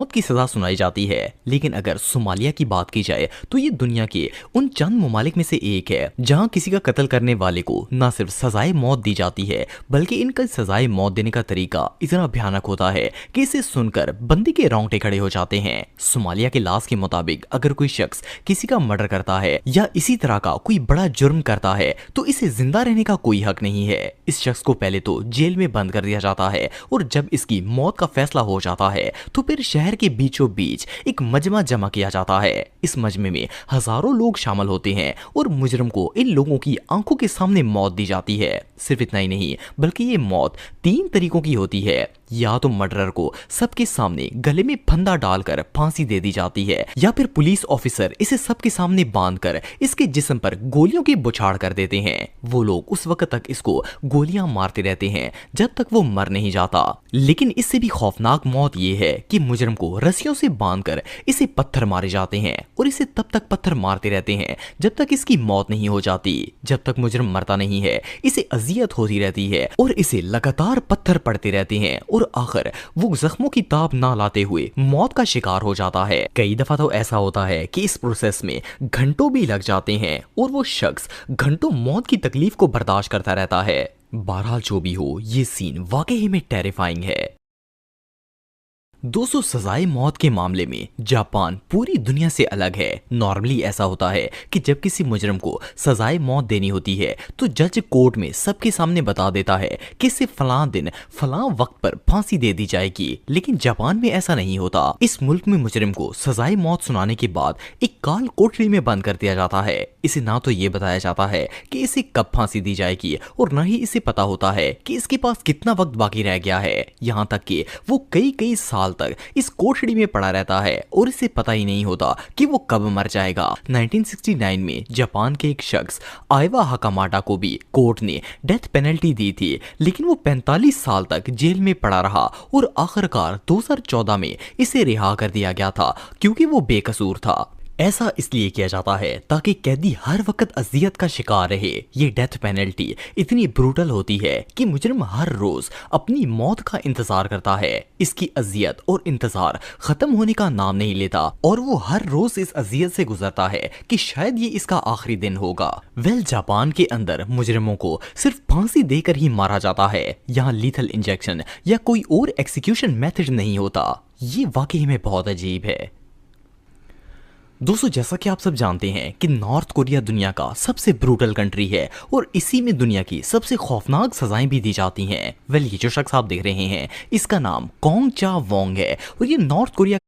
मौत की सजा सुनाई जाती है। लेकिन अगर सोमालिया की बात की जाए तो ये दुनिया के उन चंद ममालिक में से एक है जहां किसी का कत्ल करने वाले को न सिर्फ सजाए मौत दी जाती है, बल्कि इनका सजाए मौत देने का तरीका इतना भयानक होता है कि इसे सुनकर बंदी के रोंगटे खड़े हो जाते हैं। सोमालिया के लॉज के मुताबिक अगर कोई शख्स किसी का मर्डर करता है या इसी तरह का कोई बड़ा जुर्म करता है तो इसे जिंदा रहने का कोई हक नहीं है। इस शख्स को पहले तो जेल में बंद कर दिया जाता है और जब इसकी मौत का फैसला हो जाता है तो फिर शहर के बीचों बीच एक मजमा जमा किया जाता है। इस मजमे में हजारों लोग शामिल होते हैं और मुजरिम को इन लोगों की आंखों के सामने मौत दी जाती है। सिर्फ इतना ही नहीं, बल्कि ये मौत 3 तरीकों की होती है। या तो मर्डरर को सबके सामने गले में फंदा डालकर फांसी दे दी जाती है, या फिर पुलिस ऑफिसर इसे सबके सामने बांधकर इसके जिस्म पर गोलियों की बुछाड़ कर देते हैं। वो लोग उस वक्त तक इसको गोलियां मारते रहते हैं जब तक वो मर नहीं जाता। लेकिन इससे भी खौफनाक मौत ये है कि मुजरिम को रस्सियों से बांधकर इसे पत्थर मारे जाते हैं और इसे तब तक पत्थर मारते रहते हैं जब तक इसकी मौत नहीं हो जाती। जब तक मुजरिम मरता नहीं है इसे अजियत होती रहती है और इसे लगातार पत्थर पड़ते रहते हैं और आखिर वो जख्मों की ताब ना लाते हुए मौत का शिकार हो जाता है। कई दफा तो ऐसा होता है कि इस प्रोसेस में घंटों भी लग जाते हैं और वो शख्स घंटों मौत की तकलीफ को बर्दाश्त करता रहता है। बहरहाल जो भी हो, ये सीन वाकई में टेरिफाइंग है। दोस्तों, सजाए मौत के मामले में जापान पूरी दुनिया से अलग है। नॉर्मली ऐसा होता है कि जब किसी मुजरिम को सजाए मौत देनी होती है तो जज कोर्ट में सबके सामने बता देता है कि इसे फलां दिन फलां वक्त पर फांसी दे दी जाएगी। लेकिन जापान में ऐसा नहीं होता। इस मुल्क में मुजरिम को सजाए मौत सुनाने के बाद एक काल कोठरी में बंद कर दिया जाता है। इसे ना तो ये बताया जाता है कि इसे कब फांसी दी जाएगी और न ही इसे पता होता है कि इसके पास कितना वक्त बाकी रह गया है। यहाँ तक कि वो कई कई साल तक इस कोठड़ी में पड़ा रहता है और इसे पता ही नहीं होता कि वो कब मर जाएगा। 1969 में जापान के एक शख्स आइवा हाकामाटा को भी कोर्ट ने डेथ पेनल्टी दी थी, लेकिन वो 45 साल तक जेल में पड़ा रहा और आखिरकार 2014 में इसे रिहा कर दिया गया था क्योंकि वो बेकसूर था। ऐसा इसलिए किया जाता है ताकि कैदी हर वक्त अजियत का शिकार रहे। ये डेथ पेनल्टी इतनी ब्रूटल होती है कि मुजरिम हर रोज अपनी मौत का इंतजार करता है। इसकी अजियत और इंतजार खत्म होने का नाम नहीं लेता और वो हर रोज इस अजियत से गुजरता है कि शायद ये इसका आखिरी दिन होगा। जापान के अंदर मुजरिमों को सिर्फ फांसी देकर ही मारा जाता है। यहाँ लीथल इंजेक्शन या कोई और एक्सिक्यूशन मेथड नहीं होता। ये वाकई में बहुत अजीब है। दोस्तों, जैसा कि आप सब जानते हैं कि नॉर्थ कोरिया दुनिया का सबसे ब्रूटल कंट्री है और इसी में दुनिया की सबसे खौफनाक सजाएं भी दी जाती हैं। ये जो शख्स आप देख रहे हैं इसका नाम कोंग चा वोंग है और ये नॉर्थ कोरिया